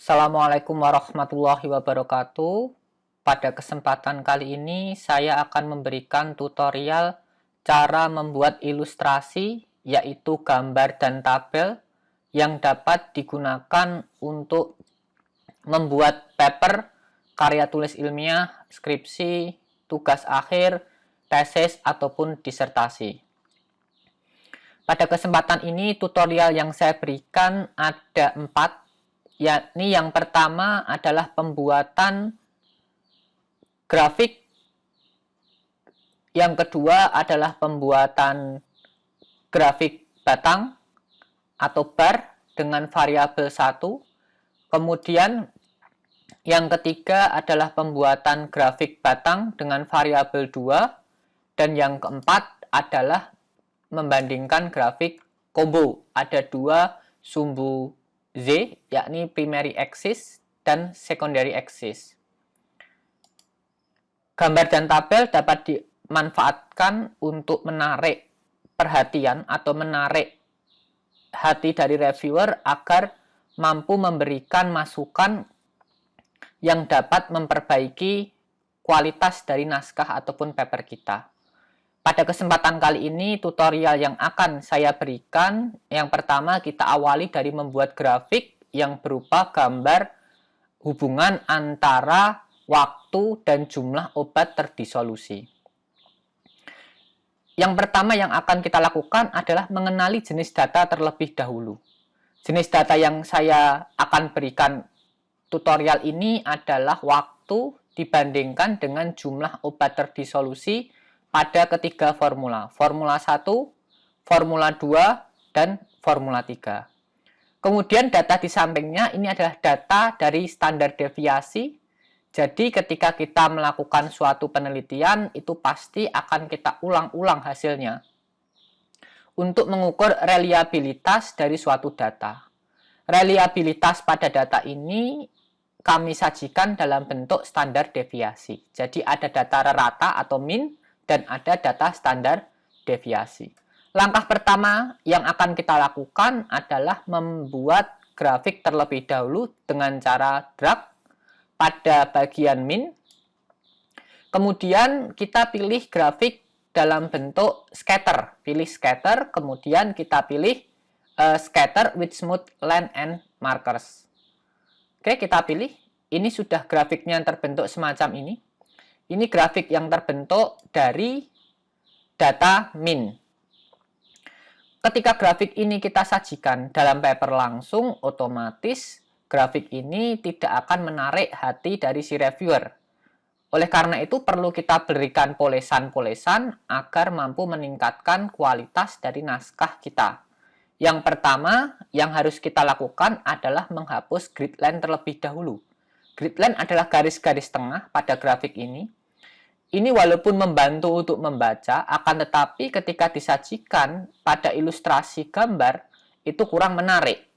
Assalamualaikum warahmatullahi wabarakatuh. Pada kesempatan kali ini saya akan memberikan tutorial cara membuat ilustrasi, yaitu gambar dan tabel yang dapat digunakan untuk membuat paper, karya tulis ilmiah, skripsi, tugas akhir, tesis, ataupun disertasi. Pada kesempatan ini tutorial yang saya berikan ada 4, yakni yang pertama adalah pembuatan grafik, yang kedua adalah pembuatan grafik batang atau bar dengan variabel 1, kemudian yang ketiga adalah pembuatan grafik batang dengan variabel 2, dan yang keempat adalah membandingkan grafik combo. Ada 2 sumbu Z, yakni primary axis dan secondary axis. Gambar dan tabel dapat dimanfaatkan untuk menarik perhatian atau menarik hati dari reviewer agar mampu memberikan masukan yang dapat memperbaiki kualitas dari naskah ataupun paper kita. Pada kesempatan kali ini, tutorial yang akan saya berikan, yang pertama kita awali dari membuat grafik yang berupa gambar hubungan antara waktu dan jumlah obat terdisolusi. Yang pertama yang akan kita lakukan adalah mengenali jenis data terlebih dahulu. Jenis data yang saya akan berikan tutorial ini adalah waktu dibandingkan dengan jumlah obat terdisolusi pada ketiga formula, formula 1, formula 2, dan formula 3. Kemudian data di sampingnya ini adalah data dari standar deviasi. Jadi ketika kita melakukan suatu penelitian, itu pasti akan kita ulang-ulang hasilnya untuk mengukur reliabilitas dari suatu data. Reliabilitas pada data ini kami sajikan dalam bentuk standar deviasi. Jadi ada data rata atau mean, dan ada data standar deviasi. Langkah pertama yang akan kita lakukan adalah membuat grafik terlebih dahulu dengan cara drag pada bagian min. Kemudian kita pilih grafik dalam bentuk scatter. Pilih scatter, kemudian kita pilih scatter with smooth line and markers. Oke, kita pilih. Ini sudah grafiknya terbentuk semacam ini. Ini grafik yang terbentuk dari data min. Ketika grafik ini kita sajikan dalam paper langsung, otomatis grafik ini tidak akan menarik hati dari si reviewer. Oleh karena itu perlu kita berikan polesan-polesan agar mampu meningkatkan kualitas dari naskah kita. Yang pertama yang harus kita lakukan adalah menghapus grid line terlebih dahulu. Grid line adalah garis-garis tengah pada grafik ini. Ini walaupun membantu untuk membaca, akan tetapi ketika disajikan pada ilustrasi gambar, itu kurang menarik.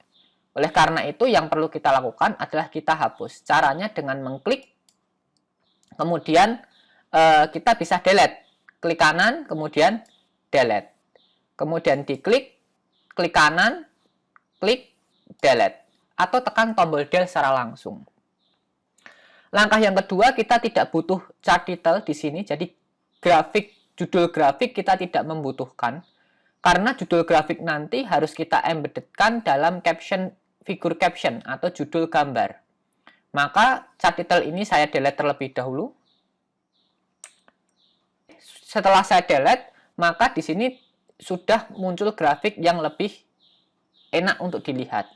Oleh karena itu, yang perlu kita lakukan adalah kita hapus. Caranya dengan mengklik, kemudian kita bisa delete. Klik kanan, kemudian delete. Kemudian diklik, klik kanan, klik delete. Atau tekan tombol del secara langsung. Langkah yang kedua, kita tidak butuh chart title di sini, jadi judul grafik kita tidak membutuhkan, karena judul grafik nanti harus kita embeddedkan dalam caption, figur caption atau judul gambar. Maka chart title ini saya delete terlebih dahulu. Setelah saya delete, maka di sini sudah muncul grafik yang lebih enak untuk dilihat.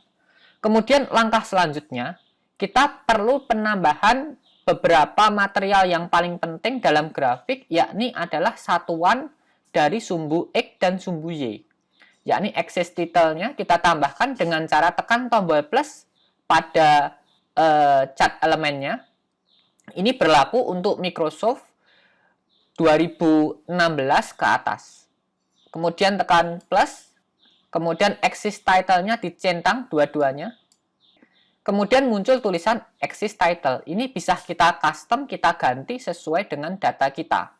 Kemudian langkah selanjutnya, kita perlu penambahan beberapa material yang paling penting dalam grafik, yakni adalah satuan dari sumbu X dan sumbu Y. Yakni axis title-nya kita tambahkan dengan cara tekan tombol plus pada chart elemennya. Ini berlaku untuk Microsoft 2016 ke atas. Kemudian tekan plus, kemudian axis title-nya dicentang dua-duanya. Kemudian muncul tulisan axis title. Ini bisa kita custom, kita ganti sesuai dengan data kita.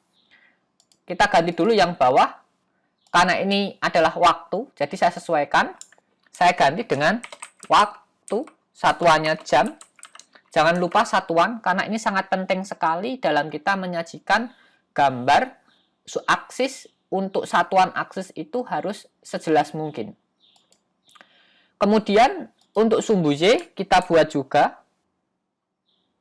Kita ganti dulu yang bawah. Karena ini adalah waktu, jadi saya sesuaikan. Saya ganti dengan waktu. satuannya jam. Jangan lupa satuan, karena ini sangat penting sekali dalam kita menyajikan gambar aksis. Untuk satuan aksis itu harus sejelas mungkin. Kemudian untuk sumbu Y kita buat juga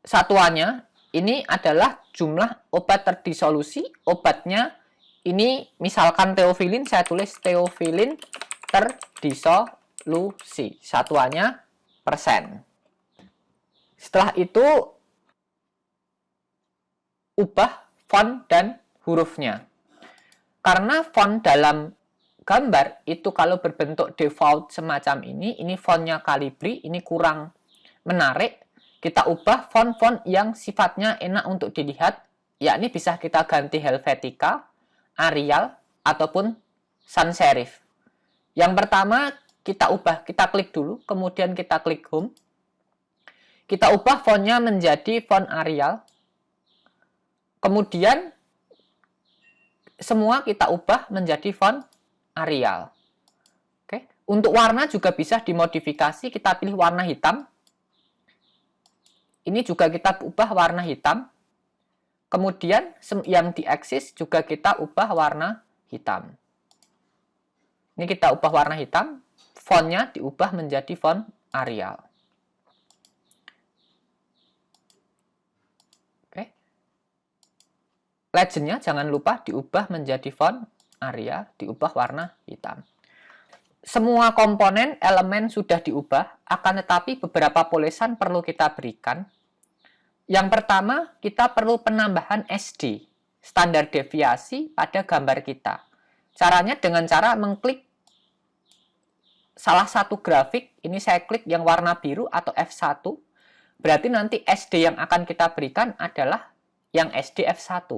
satuannya. Ini adalah jumlah obat terdisolusi. Obatnya ini misalkan teofilin, saya tulis teofilin terdisolusi. Satuannya persen. Setelah itu ubah font dan hurufnya. Karena font dalam gambar itu kalau berbentuk default semacam ini fontnya Calibri, ini kurang menarik. Kita ubah font-font yang sifatnya enak untuk dilihat, yakni bisa kita ganti Helvetica, Arial, ataupun sans serif. Yang pertama kita ubah, kita klik dulu, kemudian kita klik Home. Kita ubah fontnya menjadi font Arial. Kemudian semua kita ubah menjadi font Arial. Oke. Untuk warna juga bisa dimodifikasi, kita pilih warna hitam. Ini juga kita ubah warna hitam. Kemudian yang di axis juga kita ubah warna hitam. Ini kita ubah warna hitam, fontnya diubah menjadi font Arial. Legendnya jangan lupa diubah menjadi font Arial, diubah warna hitam. Semua komponen elemen sudah diubah, akan tetapi beberapa polesan perlu kita berikan. Yang pertama, kita perlu penambahan SD, standar deviasi pada gambar kita. Caranya dengan cara mengklik salah satu grafik, ini saya klik yang warna biru atau F1, berarti nanti SD yang akan kita berikan adalah yang SD F1.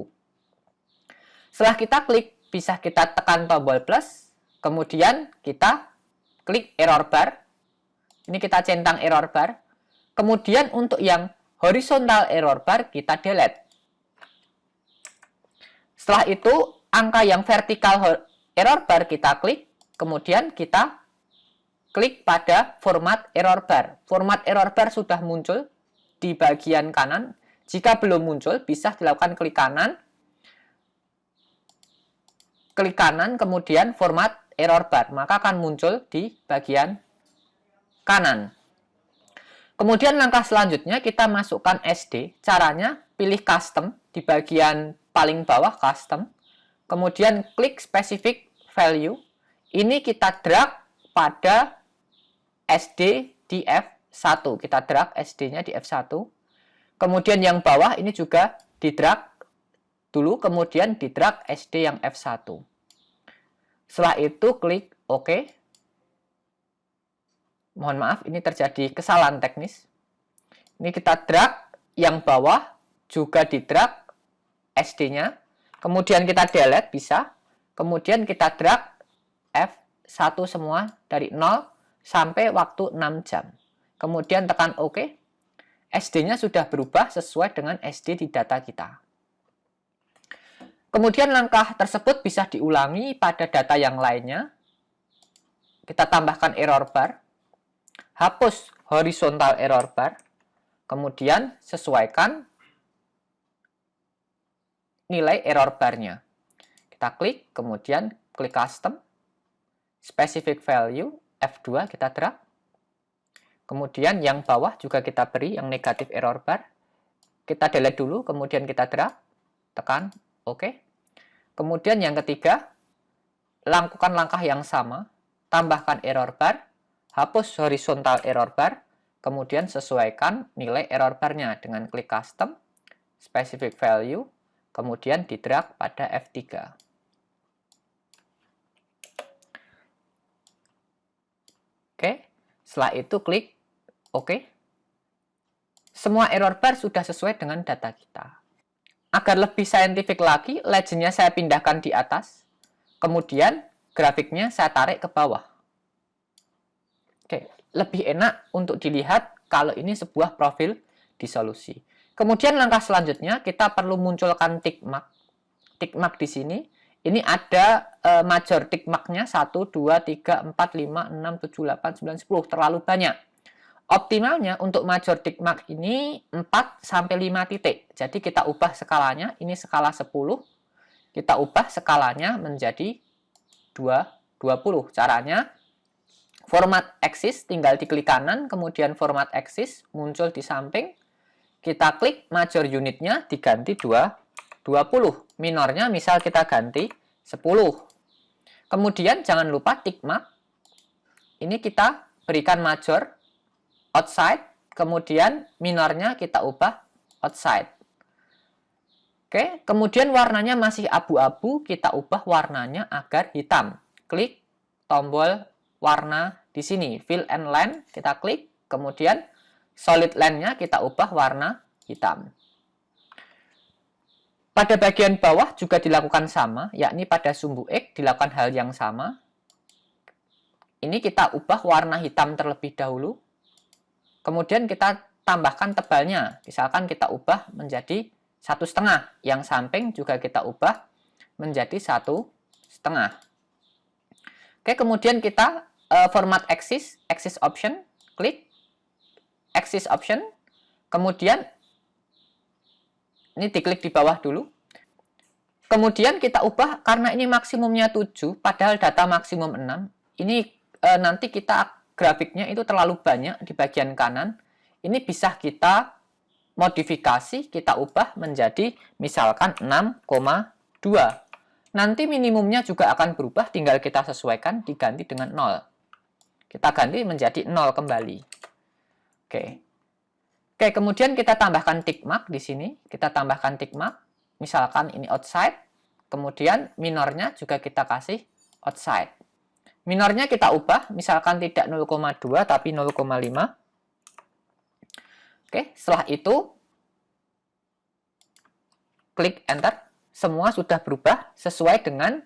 Setelah kita klik, bisa kita tekan tombol plus, kemudian kita klik error bar. Ini kita centang error bar. Kemudian untuk yang horizontal error bar, kita delete. Setelah itu, angka yang vertikal error bar kita klik, kemudian kita klik pada format error bar. Format error bar sudah muncul di bagian kanan. Jika belum muncul, bisa dilakukan klik kanan, kemudian format error bar, maka akan muncul di bagian kanan. Kemudian langkah selanjutnya kita masukkan SD. Caranya pilih custom di bagian paling bawah custom, kemudian klik specific value. Ini kita drag pada SD di F1. Kita drag SD-nya di F1. Kemudian yang bawah ini juga di drag dulu, kemudian di drag SD yang F1. Setelah itu klik OK. Mohon maaf, ini terjadi kesalahan teknis. Ini kita drag yang bawah, juga di drag SD-nya. Kemudian kita delete, bisa. Kemudian kita drag F1 semua dari 0 sampai waktu 6 jam. Kemudian tekan OK. SD-nya sudah berubah sesuai dengan SD di data kita. Kemudian langkah tersebut bisa diulangi pada data yang lainnya. Kita tambahkan error bar. Hapus horizontal error bar. Kemudian sesuaikan nilai error bar-nya. Kita klik, kemudian klik custom. Specific value, F2 kita drag. Kemudian yang bawah juga kita beri yang negatif error bar. Kita delete dulu, kemudian kita drag. Tekan OK. Kemudian yang ketiga, lakukan langkah yang sama, tambahkan error bar, hapus horizontal error bar, kemudian sesuaikan nilai error bar-nya dengan klik custom, specific value, kemudian di drag pada F3. Oke, setelah itu klik OK. Semua error bar sudah sesuai dengan data kita. Agar lebih saintifik lagi, legend-nya saya pindahkan di atas. Kemudian grafiknya saya tarik ke bawah. Oke, lebih enak untuk dilihat kalau ini sebuah profil disolusi. Kemudian langkah selanjutnya kita perlu munculkan tick mark. Tick mark di sini, ini ada major tick mark-nya 1, 2, 3, 4, 5, 6, 7, 8, 9, 10. Terlalu banyak. Optimalnya untuk major tick mark ini 4-5 titik. Jadi kita ubah skalanya, ini skala 10, kita ubah skalanya menjadi 20. Caranya, format axis, tinggal diklik kanan, kemudian format axis muncul di samping, kita klik major unitnya diganti 20. Minornya misal kita ganti 10. Kemudian jangan lupa tick mark. Ini kita berikan major outside, kemudian minornya kita ubah outside. Oke, kemudian warnanya masih abu-abu, kita ubah warnanya agar hitam. Klik tombol warna di sini, fill and line, kita klik, kemudian solid line-nya kita ubah warna hitam. Pada bagian bawah juga dilakukan sama, yakni pada sumbu X dilakukan hal yang sama. Ini kita ubah warna hitam terlebih dahulu. Kemudian kita tambahkan tebalnya, misalkan kita ubah menjadi 1,5. Yang samping juga kita ubah menjadi 1,5. Oke, kemudian kita format axis option, klik axis option, kemudian ini diklik di bawah dulu. Kemudian kita ubah, karena ini maksimumnya 7, padahal data maksimum 6. Ini nanti kita grafiknya itu terlalu banyak di bagian kanan. Ini bisa kita modifikasi, kita ubah menjadi misalkan 6,2. Nanti minimumnya juga akan berubah, tinggal kita sesuaikan, diganti dengan 0. Kita ganti menjadi 0 kembali. Oke, kemudian kita tambahkan tick mark di sini. Kita tambahkan tick mark. Misalkan ini outside. Kemudian minornya juga kita kasih outside. Minornya kita ubah, misalkan tidak 0,2 tapi 0,5. Oke, setelah itu klik enter. Semua sudah berubah sesuai dengan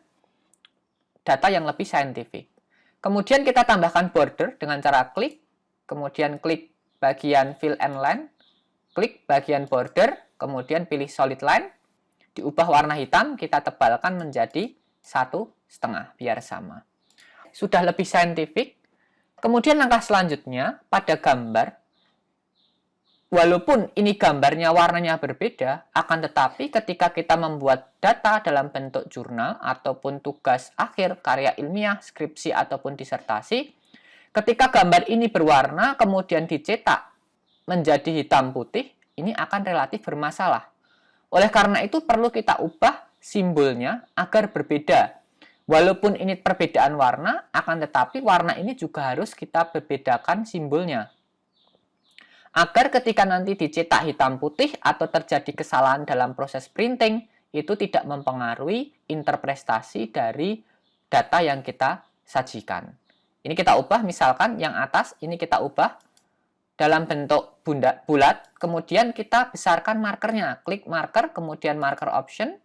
data yang lebih saintifik. Kemudian kita tambahkan border dengan cara klik, kemudian klik bagian fill and line, klik bagian border, kemudian pilih solid line, diubah warna hitam, kita tebalkan menjadi 1,5 biar sama. Sudah lebih saintifik. Kemudian langkah selanjutnya pada gambar, walaupun ini gambarnya warnanya berbeda, akan tetapi ketika kita membuat data dalam bentuk jurnal ataupun tugas akhir karya ilmiah, skripsi ataupun disertasi, ketika gambar ini berwarna kemudian dicetak menjadi hitam putih, ini akan relatif bermasalah. Oleh karena itu perlu kita ubah simbolnya agar berbeda. Walaupun ini perbedaan warna, akan tetapi warna ini juga harus kita bedakan simbolnya. Agar ketika nanti dicetak hitam putih atau terjadi kesalahan dalam proses printing, itu tidak mempengaruhi interpretasi dari data yang kita sajikan. Ini kita ubah, misalkan yang atas ini kita ubah dalam bentuk bulat, kemudian kita besarkan markernya. Klik marker, kemudian marker option,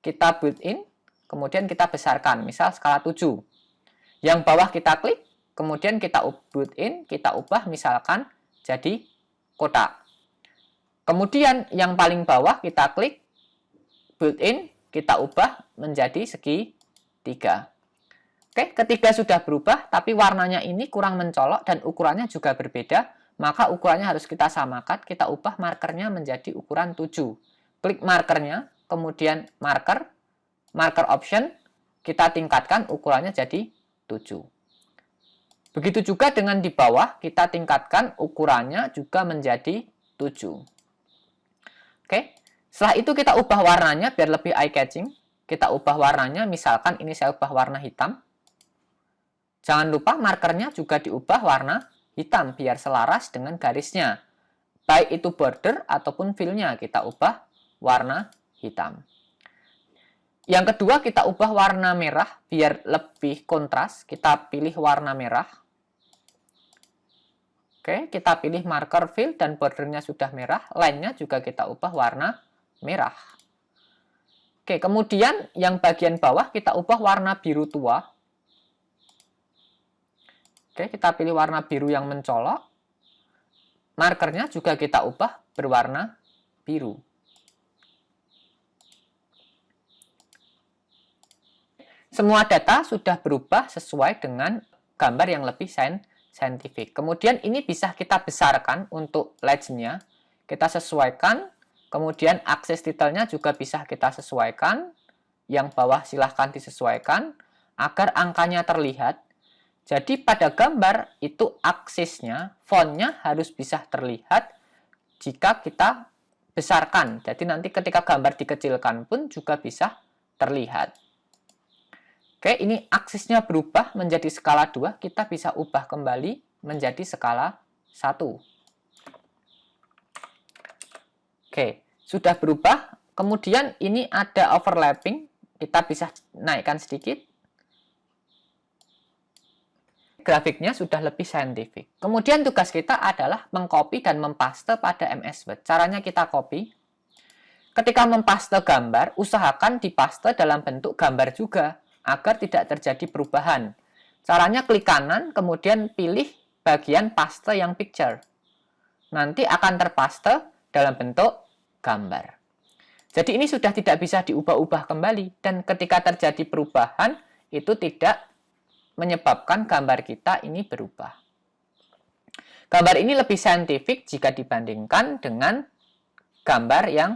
kita build in, kemudian kita besarkan, misal skala 7. Yang bawah kita klik, kemudian kita build in, kita ubah misalkan jadi kotak. Kemudian yang paling bawah kita klik, build in, kita ubah menjadi segitiga. Oke, ketika sudah berubah, tapi warnanya ini kurang mencolok dan ukurannya juga berbeda, maka ukurannya harus kita samakan, kita ubah markernya menjadi ukuran 7. Klik markernya, kemudian marker option, kita tingkatkan ukurannya jadi 7. Begitu juga dengan di bawah, kita tingkatkan ukurannya juga menjadi 7. Oke, setelah itu kita ubah warnanya biar lebih eye-catching. Kita ubah warnanya, misalkan ini saya ubah warna hitam. Jangan lupa markernya juga diubah warna hitam biar selaras dengan garisnya. Baik itu border ataupun fill-nya kita ubah warna hitam. Yang kedua kita ubah warna merah biar lebih kontras. Kita pilih warna merah. Oke, kita pilih marker fill dan bordernya sudah merah. Line-nya juga kita ubah warna merah. Oke, kemudian yang bagian bawah kita ubah warna biru tua. Oke, kita pilih warna biru yang mencolok. Markernya juga kita ubah berwarna biru. Semua data sudah berubah sesuai dengan gambar yang lebih scientific. Kemudian ini bisa kita besarkan untuk legend-nya. Kita sesuaikan. Kemudian akses titelnya juga bisa kita sesuaikan. Yang bawah silahkan disesuaikan agar angkanya terlihat. Jadi pada gambar itu aksesnya, fontnya harus bisa terlihat jika kita besarkan. Jadi nanti ketika gambar dikecilkan pun juga bisa terlihat. Oke, ini aksesnya berubah menjadi skala 2, kita bisa ubah kembali menjadi skala 1. Oke, sudah berubah. Kemudian ini ada overlapping, kita bisa naikkan sedikit. Grafiknya sudah lebih saintifik. Kemudian tugas kita adalah mengcopy dan mempaste pada MS Word. Caranya kita copy. Ketika mempaste gambar, usahakan dipaste dalam bentuk gambar juga, agar tidak terjadi perubahan. Caranya klik kanan, kemudian pilih bagian paste yang picture. Nanti akan terpaste dalam bentuk gambar. Jadi ini sudah tidak bisa diubah-ubah kembali, dan ketika terjadi perubahan, itu tidak menyebabkan gambar kita ini berubah. Gambar ini lebih saintifik jika dibandingkan dengan gambar yang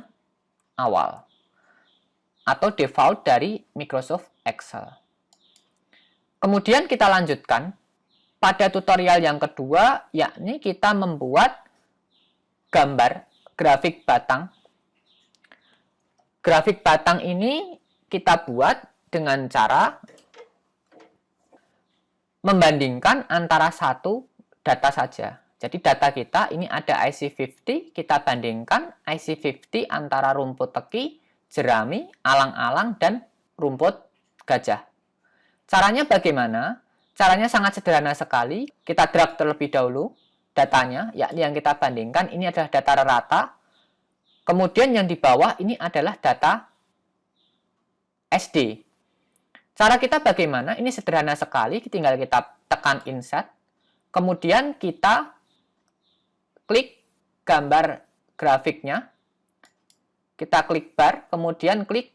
awal atau default dari Microsoft Excel. Kemudian kita lanjutkan pada tutorial yang kedua, yakni kita membuat gambar grafik batang. Grafik batang ini kita buat dengan cara membandingkan antara satu data saja. Jadi data kita ini ada IC50, kita bandingkan IC50 antara rumput teki, jerami, alang-alang, dan rumput gajah. Caranya bagaimana? Caranya sangat sederhana sekali. Kita drag terlebih dahulu datanya, yakni yang kita bandingkan. Ini adalah data rata. Kemudian yang di bawah ini adalah data SD. Cara kita bagaimana? Ini sederhana sekali, tinggal kita tekan insert, kemudian kita klik gambar grafiknya, kita klik bar, kemudian klik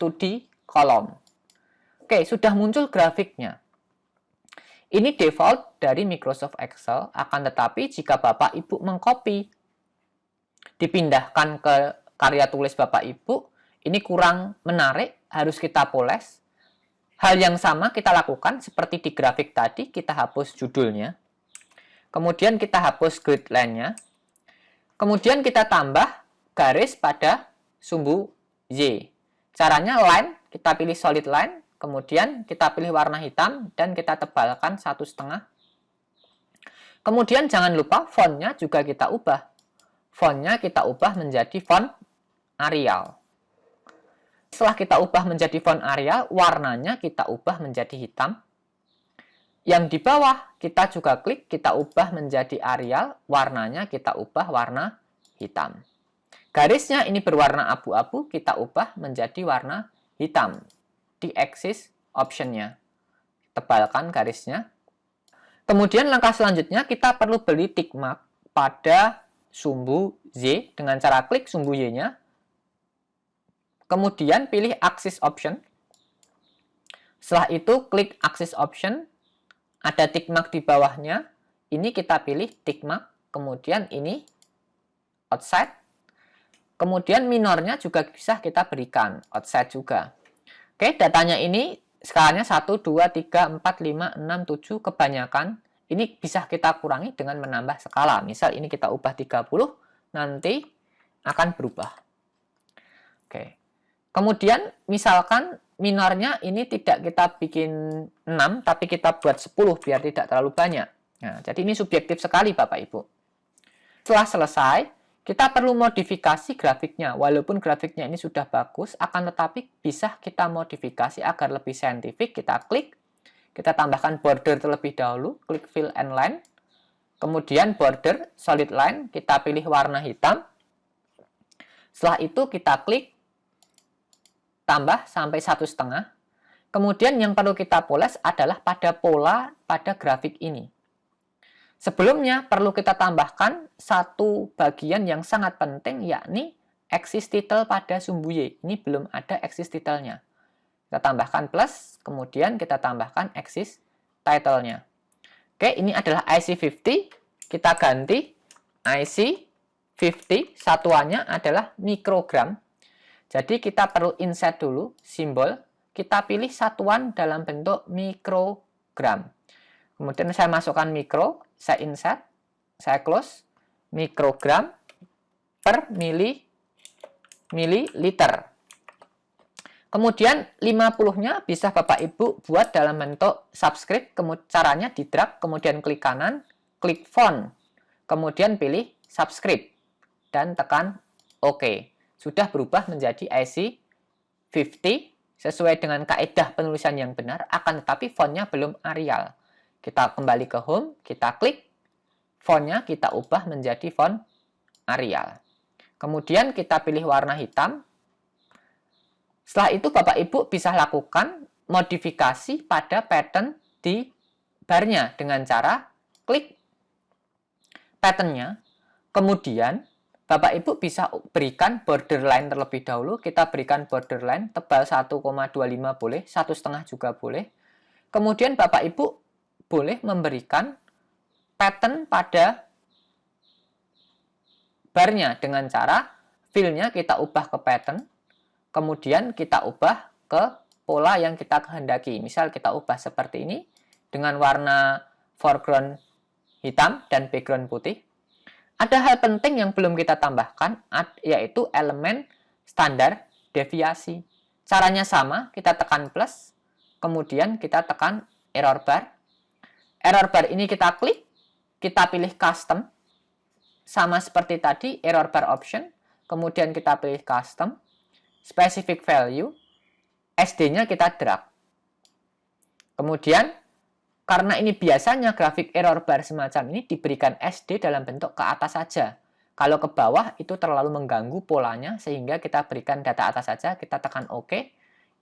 2D column. Oke, sudah muncul grafiknya. Ini default dari Microsoft Excel, akan tetapi jika Bapak Ibu mengcopy, dipindahkan ke karya tulis Bapak Ibu, ini kurang menarik, harus kita poles. Hal yang sama kita lakukan seperti di grafik tadi, kita hapus judulnya. Kemudian kita hapus grid line-nya. Kemudian kita tambah garis pada sumbu Y. Caranya line, kita pilih solid line, kemudian kita pilih warna hitam, dan kita tebalkan 1,5. Kemudian jangan lupa fontnya juga kita ubah. Fontnya kita ubah menjadi font Arial. Setelah kita ubah menjadi font Arial, warnanya kita ubah menjadi hitam. Yang di bawah kita juga klik, kita ubah menjadi Arial, warnanya kita ubah warna hitam. Garisnya ini berwarna abu-abu, kita ubah menjadi warna hitam. Di axis option-nya. Tebalkan garisnya. Kemudian langkah selanjutnya kita perlu beli tick mark pada sumbu Z dengan cara klik sumbu Y-nya. Kemudian pilih axis option. Setelah itu klik axis option. Ada tick mark di bawahnya. Ini kita pilih tick mark. Kemudian ini outside. Kemudian minornya juga bisa kita berikan outside juga. Oke, datanya ini skalanya 1, 2, 3, 4, 5, 6, 7 kebanyakan. Ini bisa kita kurangi dengan menambah skala. Misal ini kita ubah 30, nanti akan berubah. Oke. Kemudian misalkan minornya ini tidak kita bikin 6, tapi kita buat 10 biar tidak terlalu banyak. Nah, jadi ini subjektif sekali Bapak Ibu. Setelah selesai, kita perlu modifikasi grafiknya. Walaupun grafiknya ini sudah bagus, akan tetapi bisa kita modifikasi agar lebih saintifik. Kita klik, kita tambahkan border terlebih dahulu, klik fill and line. Kemudian border, solid line, kita pilih warna hitam. Setelah itu kita klik, tambah sampai 1,5. Kemudian yang perlu kita poles adalah pada pola pada grafik ini. Sebelumnya perlu kita tambahkan satu bagian yang sangat penting, yakni axis title pada sumbu Y. Ini belum ada axis title-nya. Kita tambahkan plus, kemudian kita tambahkan axis title-nya. Oke, ini adalah IC50. Kita ganti IC50, satuannya adalah mikrogram. Jadi kita perlu insert dulu simbol. Kita pilih satuan dalam bentuk mikrogram. Kemudian saya masukkan mikro, saya insert, saya close, mikrogram per mililiter. Kemudian 50-nya bisa Bapak Ibu buat dalam bentuk subscript. Caranya di drag, kemudian klik kanan, klik font, kemudian pilih subscript, dan tekan OK. Sudah berubah menjadi IC50 sesuai dengan kaidah penulisan yang benar, akan tetapi fontnya belum Arial. Kita kembali ke home, kita klik, fontnya kita ubah menjadi font Arial. Kemudian kita pilih warna hitam. Setelah itu Bapak Ibu bisa lakukan modifikasi pada pattern di barnya dengan cara klik patternnya. Kemudian Bapak Ibu bisa berikan borderline terlebih dahulu. Kita berikan borderline tebal 1,25 boleh, 1,5 juga boleh. Kemudian Bapak Ibu boleh memberikan pattern pada barnya dengan cara fill-nya kita ubah ke pattern. Kemudian kita ubah ke pola yang kita kehendaki. Misal kita ubah seperti ini dengan warna foreground hitam dan background putih. Ada hal penting yang belum kita tambahkan, yaitu elemen standar deviasi. Caranya sama, kita tekan plus, kemudian kita tekan error bar. Error bar ini kita klik, kita pilih custom, sama seperti tadi, error bar option, kemudian kita pilih custom, specific value, SD-nya kita drag. Kemudian, karena ini biasanya grafik error bar semacam ini diberikan SD dalam bentuk ke atas saja. Kalau ke bawah itu terlalu mengganggu polanya, sehingga kita berikan data atas saja, kita tekan OK.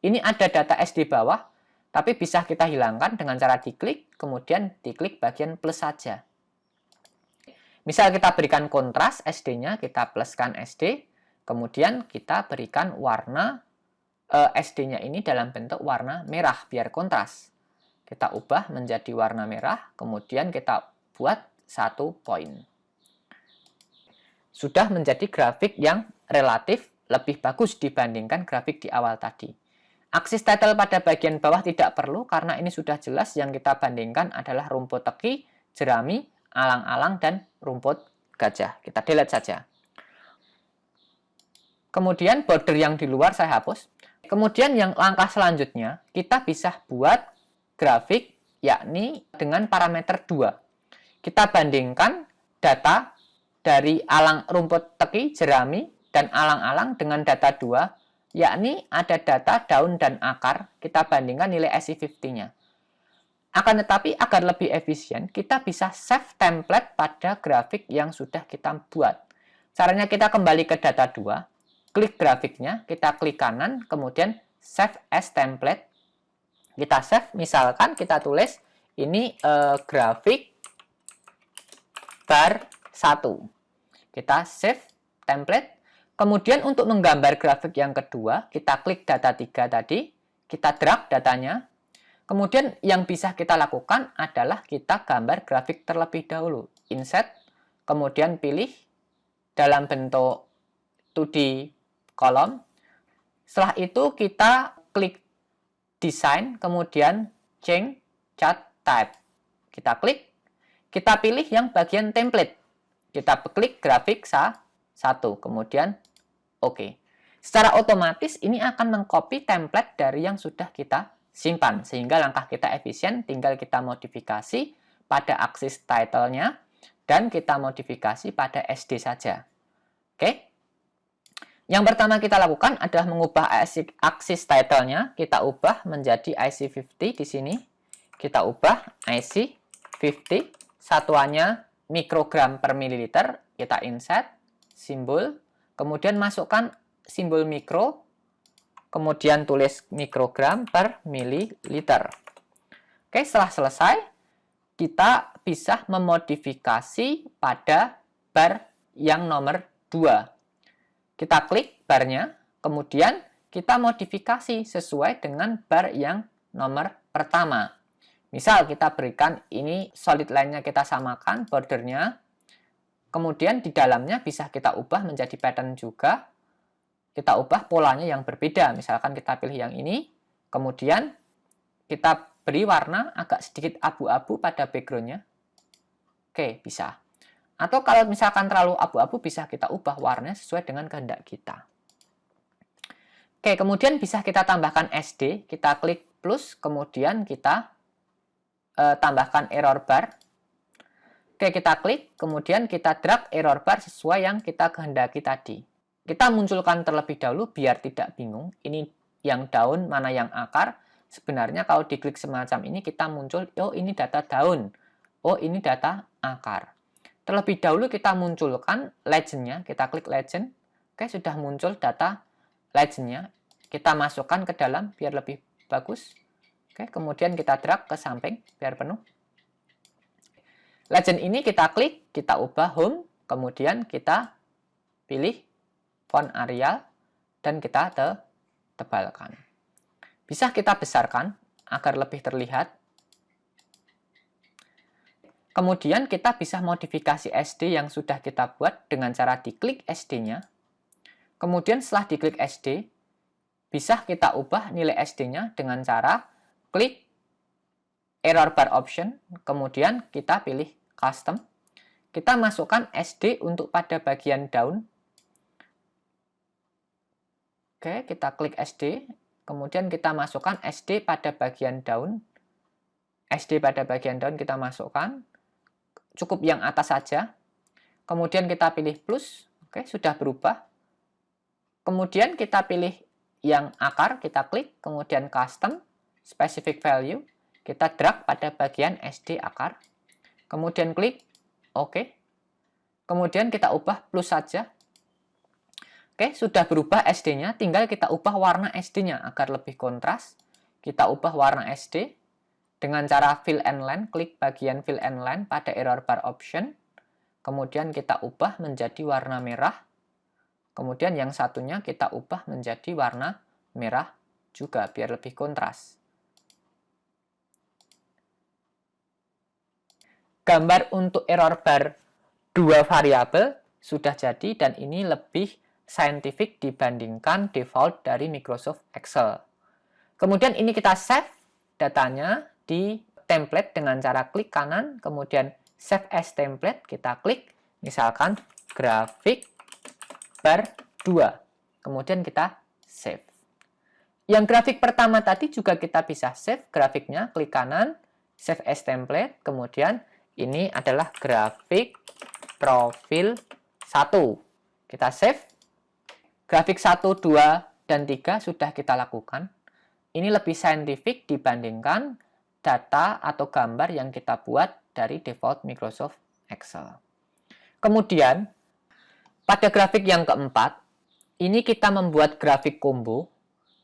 Ini ada data SD bawah, tapi bisa kita hilangkan dengan cara diklik, kemudian diklik bagian plus saja. Misal kita berikan kontras SD-nya, kita pluskan SD, kemudian kita berikan warna SD-nya ini dalam bentuk warna merah biar kontras. Kita ubah menjadi warna merah, kemudian kita buat 1 poin. Sudah menjadi grafik yang relatif lebih bagus dibandingkan grafik di awal tadi. Aksis title pada bagian bawah tidak perlu karena ini sudah jelas, yang kita bandingkan adalah rumput teki, jerami, alang-alang, dan rumput gajah. Kita delete saja. Kemudian border yang di luar saya hapus. Kemudian yang langkah selanjutnya, kita bisa buat grafik yakni dengan parameter 2. Kita bandingkan data dari alang rumput teki, jerami, dan alang-alang dengan data 2, yakni ada data daun dan akar. Kita bandingkan nilai IC50-nya. Akan tetapi agar lebih efisien, kita bisa save template pada grafik yang sudah kita buat. Caranya kita kembali ke data 2, klik grafiknya, kita klik kanan, kemudian save as template. Kita save, misalkan kita tulis ini grafik bar 1. Kita save template. Kemudian untuk menggambar grafik yang kedua, kita klik data 3 tadi, kita drag datanya. Kemudian yang bisa kita lakukan adalah kita gambar grafik terlebih dahulu. Insert, kemudian pilih dalam bentuk 2D kolom. Setelah itu kita klik design, kemudian change chart type. Kita klik, kita pilih yang bagian template. Kita klik grafik 1, kemudian OK. Secara otomatis ini akan mengcopy template dari yang sudah kita simpan, sehingga langkah kita efisien, tinggal kita modifikasi pada aksis title-nya, dan kita modifikasi pada SD saja. Oke. Yang pertama kita lakukan adalah mengubah aksis title-nya. Kita ubah menjadi IC50 di sini. Kita ubah IC50. Satuannya mikrogram per mililiter. Kita insert simbol. Kemudian masukkan simbol mikro. Kemudian tulis mikrogram per mililiter. Oke, setelah selesai, kita bisa memodifikasi pada bar yang nomor 2. Kita klik barnya, kemudian kita modifikasi sesuai dengan bar yang nomor pertama. Misal kita berikan ini solid line-nya kita samakan, bordernya. Kemudian di dalamnya bisa kita ubah menjadi pattern juga. Kita ubah polanya yang berbeda. Misalkan kita pilih yang ini. Kemudian kita beri warna agak sedikit abu-abu pada background-nya. Oke, bisa. Atau kalau misalkan terlalu abu-abu, bisa kita ubah warnanya sesuai dengan kehendak kita. Oke, kemudian bisa kita tambahkan SD. Kita klik plus, kemudian kita tambahkan error bar. Oke, kita klik, kemudian kita drag error bar sesuai yang kita kehendaki tadi. Kita munculkan terlebih dahulu biar tidak bingung. Ini yang daun, mana yang akar. Sebenarnya kalau diklik semacam ini, kita muncul, oh ini data daun, oh ini data akar. Terlebih dahulu kita munculkan legend-nya, kita klik legend. Oke, sudah muncul data legend-nya. Kita masukkan ke dalam biar lebih bagus. Oke, kemudian kita drag ke samping biar penuh. Legend ini kita klik, kita ubah home, kemudian kita pilih font Arial dan kita tebalkan. Bisa kita besarkan agar lebih terlihat. Kemudian kita bisa modifikasi SD yang sudah kita buat dengan cara diklik SD-nya. Kemudian setelah diklik SD, bisa kita ubah nilai SD-nya dengan cara klik error bar option, kemudian kita pilih custom. Kita masukkan SD untuk pada bagian daun. Oke, kita klik SD, kemudian kita masukkan SD pada bagian daun. SD pada bagian daun kita masukkan, cukup yang atas saja. Kemudian kita pilih plus, oke, sudah berubah. Kemudian kita pilih yang akar, kita klik, kemudian custom, specific value, kita drag pada bagian SD akar, kemudian klik OK, kemudian kita ubah plus saja. Oke, sudah berubah SD-nya, tinggal kita ubah warna SD-nya agar lebih kontras. Kita ubah warna SD dengan cara fill and line, klik bagian fill and line pada error bar option, kemudian kita ubah menjadi warna merah, kemudian yang satunya kita ubah menjadi warna merah juga biar lebih kontras. Gambar untuk error bar dua variabel sudah jadi dan ini lebih scientific dibandingkan default dari Microsoft Excel. Kemudian ini kita save datanya di template dengan cara klik kanan, kemudian save as template, kita klik, misalkan grafik bar 2, kemudian kita save. Yang grafik pertama tadi juga kita bisa save grafiknya, klik kanan, save as template, kemudian ini adalah grafik profil 1. Kita save. Grafik 1, 2, dan 3 sudah kita lakukan. Ini lebih scientific dibandingkan data atau gambar yang kita buat dari default Microsoft Excel. Kemudian, pada grafik yang keempat, ini kita membuat grafik combo.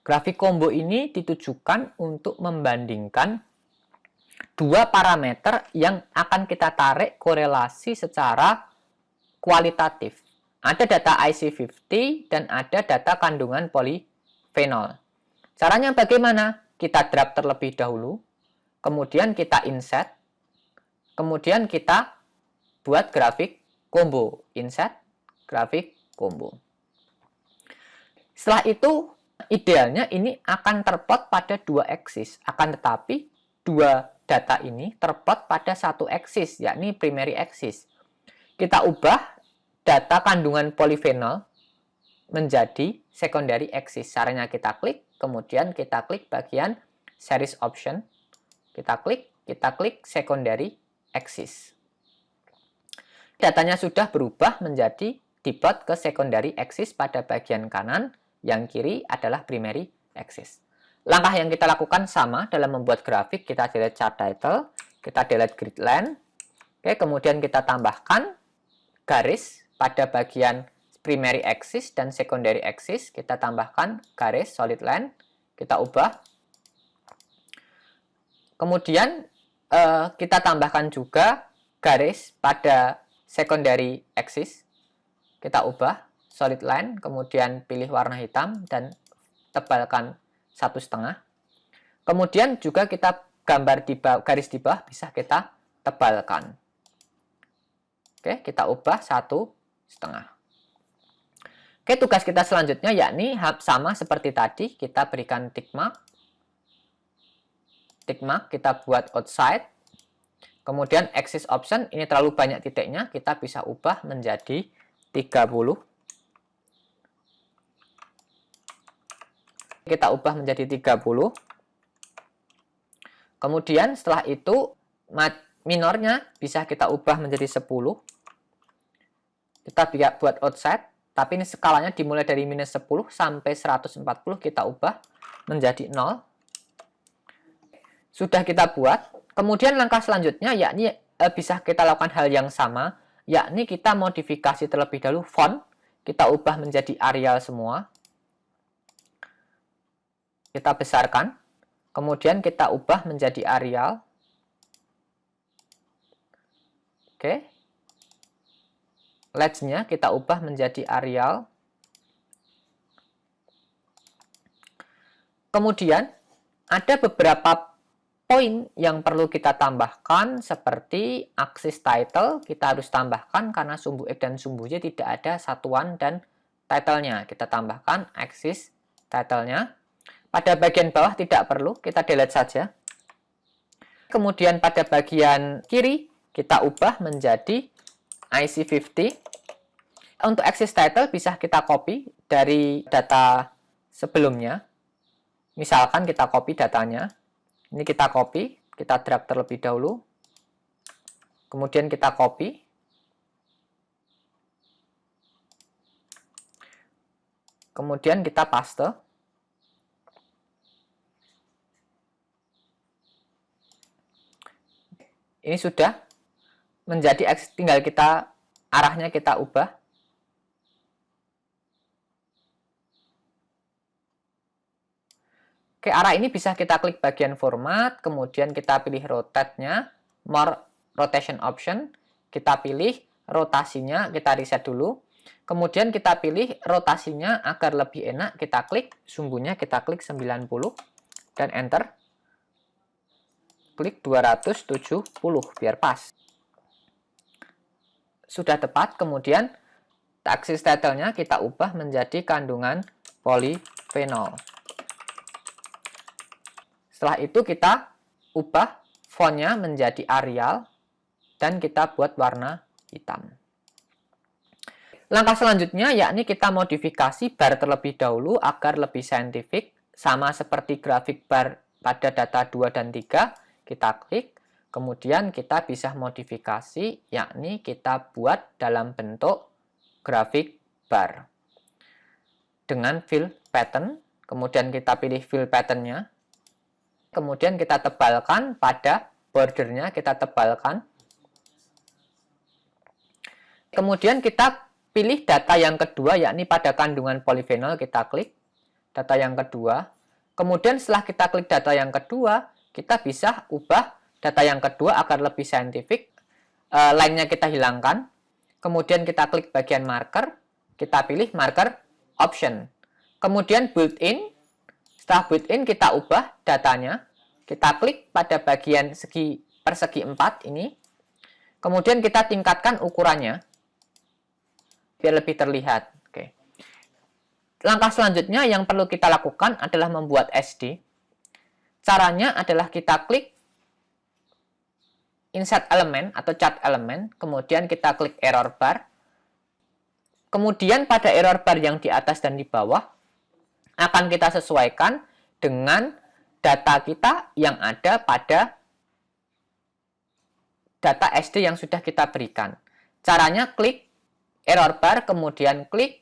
Grafik combo ini ditujukan untuk membandingkan dua parameter yang akan kita tarik korelasi secara kualitatif. Ada data IC50 dan ada data kandungan polifenol. Caranya bagaimana? Kita drag terlebih dahulu, kemudian kita insert, kemudian kita buat grafik combo. Insert, grafik combo. Setelah itu, idealnya ini akan terplot pada dua aksis. Akan tetapi, dua data ini terplot pada satu aksis, yakni primary axis. Kita ubah data kandungan polifenol menjadi secondary axis. Caranya kita klik, kemudian kita klik bagian series option. Kita klik secondary axis. Datanya sudah berubah menjadi diplot ke secondary axis pada bagian kanan, yang kiri adalah primary axis. Langkah yang kita lakukan sama dalam membuat grafik, kita delete chart title, kita delete grid line, oke, kemudian kita tambahkan garis pada bagian primary axis dan secondary axis, kita tambahkan garis solid line, kita ubah. Kemudian kita tambahkan juga garis pada secondary axis, kita ubah solid line, kemudian pilih warna hitam dan tebalkan 1,5. Kemudian juga kita gambar di bawah, garis di bawah bisa kita tebalkan. Oke, kita ubah 1,5. Oke, tugas kita selanjutnya yakni sama seperti tadi, kita berikan tick mark. Tick mark kita buat outside. Kemudian axis option, ini terlalu banyak titiknya, kita bisa ubah menjadi 30. Kita ubah menjadi 30. Kemudian setelah itu minornya bisa kita ubah menjadi 10. Kita buat outside, tapi ini skalanya dimulai dari minus 10 sampai 140 kita ubah menjadi 0. Sudah kita buat. Kemudian langkah selanjutnya yakni bisa kita lakukan hal yang sama, yakni kita modifikasi terlebih dahulu font, kita ubah menjadi Arial semua. Kita besarkan, kemudian kita ubah menjadi Arial. Oke. Ledge-nya kita ubah menjadi Arial. Kemudian ada beberapa poin yang perlu kita tambahkan, seperti axis title kita harus tambahkan karena sumbu X dan sumbu Y tidak ada satuan dan title-nya. Kita tambahkan axis title-nya. Pada bagian bawah tidak perlu, kita delete saja. Kemudian pada bagian kiri kita ubah menjadi IC50. Untuk axis title bisa kita copy dari data sebelumnya. Misalkan kita copy datanya. Ini kita copy, kita drag terlebih dahulu. Kemudian kita copy. Kemudian kita paste. Ini sudah menjadi X, tinggal kita arahnya kita ubah. Oke, arah ini bisa kita klik bagian format, kemudian kita pilih rotate-nya, more rotation option, kita pilih rotasinya, kita reset dulu. Kemudian kita pilih rotasinya agar lebih enak, kita klik sumbunya, kita klik 90 dan enter. Klik 270 biar pas. Sudah tepat, kemudian axis title-nya kita ubah menjadi kandungan polifenol. Setelah itu kita ubah font-nya menjadi Arial dan kita buat warna hitam. Langkah selanjutnya yakni kita modifikasi bar terlebih dahulu agar lebih saintifik, sama seperti grafik bar pada data 2 dan 3. Kita klik, kemudian kita bisa modifikasi, yakni kita buat dalam bentuk grafik bar dengan fill pattern. Kemudian kita pilih fill pattern-nya, kemudian kita tebalkan pada bordernya, kita tebalkan. Kemudian kita pilih data yang kedua, yakni pada kandungan polifenol, kita klik data yang kedua. Kemudian setelah kita klik data yang kedua, kita bisa ubah data yang kedua agar lebih saintifik. Line-nya kita hilangkan. Kemudian kita klik bagian marker. Kita pilih marker option. Kemudian built-in. Setelah built-in kita ubah datanya. Kita klik pada bagian segi persegi 4 ini. Kemudian kita tingkatkan ukurannya biar lebih terlihat. Oke. Langkah selanjutnya yang perlu kita lakukan adalah membuat SD. Caranya adalah kita klik insert element atau chart element, kemudian kita klik error bar. Kemudian pada error bar yang di atas dan di bawah akan kita sesuaikan dengan data kita yang ada pada data SD yang sudah kita berikan. Caranya klik error bar, kemudian klik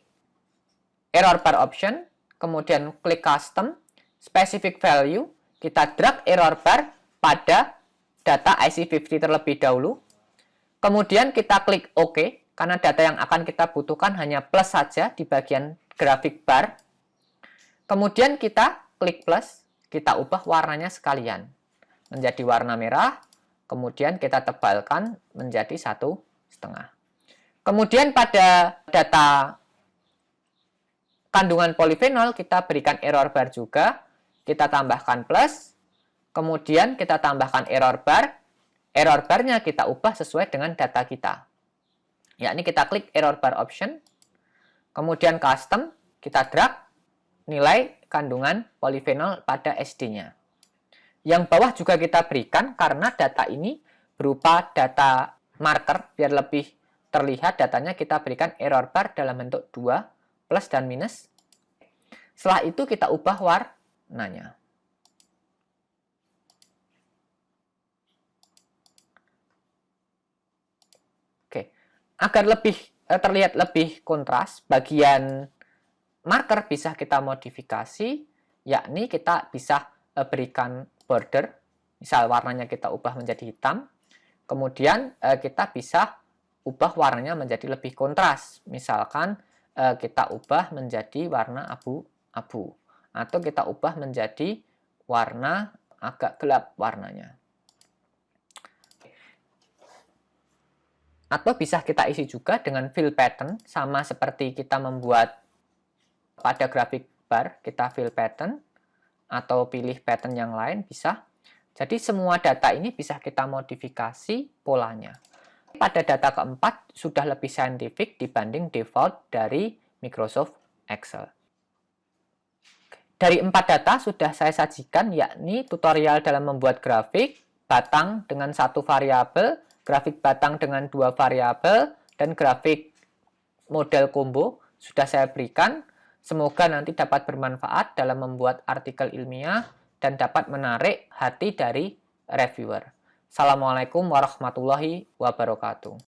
error bar option, kemudian klik custom, specific value, kita drag error bar pada data IC50 terlebih dahulu. Kemudian kita klik OK, karena data yang akan kita butuhkan hanya plus saja di bagian grafik bar. Kemudian kita klik plus, kita ubah warnanya sekalian menjadi warna merah, kemudian kita tebalkan menjadi 1,5. Kemudian pada data kandungan polifenol kita berikan error bar juga, kita tambahkan plus, Kemudian kita tambahkan error bar. Error bar-nya kita ubah sesuai dengan data kita. Yakni kita klik error bar option. Kemudian custom, kita drag nilai kandungan polifenol pada SD-nya. Yang bawah juga kita berikan karena data ini berupa data marker, biar lebih terlihat datanya kita berikan error bar dalam bentuk 2, plus dan minus. Setelah itu kita ubah warnanya. Oke, agar lebih terlihat lebih kontras, bagian marker bisa kita modifikasi, yakni kita bisa berikan border, misal warnanya kita ubah menjadi hitam, kemudian kita bisa ubah warnanya menjadi lebih kontras, misalkan kita ubah menjadi warna abu-abu, atau kita ubah menjadi warna agak gelap warnanya. Atau bisa kita isi juga dengan fill pattern, sama seperti kita membuat pada grafik bar, kita fill pattern, atau pilih pattern yang lain bisa. Jadi semua data ini bisa kita modifikasi polanya. Pada data keempat, sudah lebih saintifik dibanding default dari Microsoft Excel. Dari 4 data sudah saya sajikan, yakni tutorial dalam membuat grafik, batang dengan 1 variabel, grafik batang dengan 2 variabel, dan grafik model combo sudah saya berikan. Semoga nanti dapat bermanfaat dalam membuat artikel ilmiah dan dapat menarik hati dari reviewer. Assalamualaikum warahmatullahi wabarakatuh.